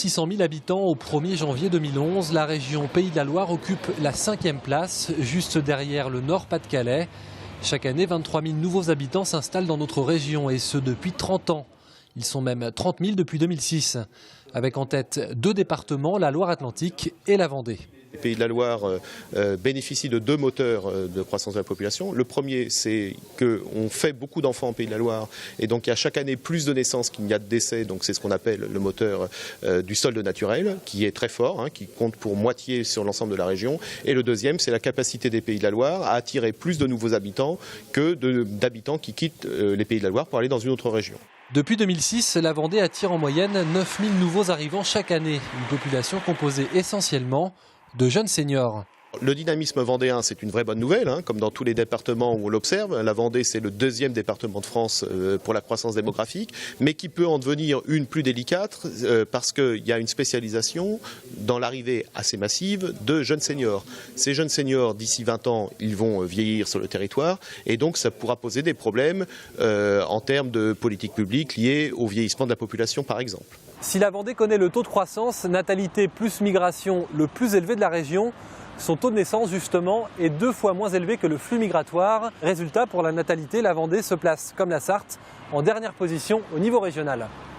600 000 habitants au 1er janvier 2011, la région Pays de la Loire occupe la 5e place, juste derrière le Nord-Pas-de-Calais. Chaque année, 23 000 nouveaux habitants s'installent dans notre région, et ce depuis 30 ans. Ils sont même 30 000 depuis 2006, avec en tête 2 départements, la Loire-Atlantique et la Vendée. Les Pays de la Loire bénéficient de 2 moteurs de croissance de la population. Le premier, c'est qu'on fait beaucoup d'enfants en Pays de la Loire et donc il y a chaque année plus de naissances qu'il n'y a de décès. Donc c'est ce qu'on appelle le moteur du solde naturel, qui est très fort, qui compte pour moitié sur l'ensemble de la région. Et le deuxième, c'est la capacité des Pays de la Loire à attirer plus de nouveaux habitants que d'habitants qui quittent les Pays de la Loire pour aller dans une autre région. Depuis 2006, la Vendée attire en moyenne 9 000 nouveaux arrivants chaque année, une population composée essentiellement de jeunes seniors. Le dynamisme vendéen, c'est une vraie bonne nouvelle, comme dans tous les départements où on l'observe. La Vendée, c'est le 2e département de France pour la croissance démographique, mais qui peut en devenir une plus délicate parce qu'il y a une spécialisation dans l'arrivée assez massive de jeunes seniors. Ces jeunes seniors, d'ici 20 ans, ils vont vieillir sur le territoire et donc ça pourra poser des problèmes en termes de politique publique liés au vieillissement de la population, par exemple. Si la Vendée connaît le taux de croissance, natalité plus migration, le plus élevé de la région, son taux de naissance, justement, est 2 fois moins élevé que le flux migratoire. Résultat, pour la natalité, la Vendée se place, comme la Sarthe, en dernière position au niveau régional.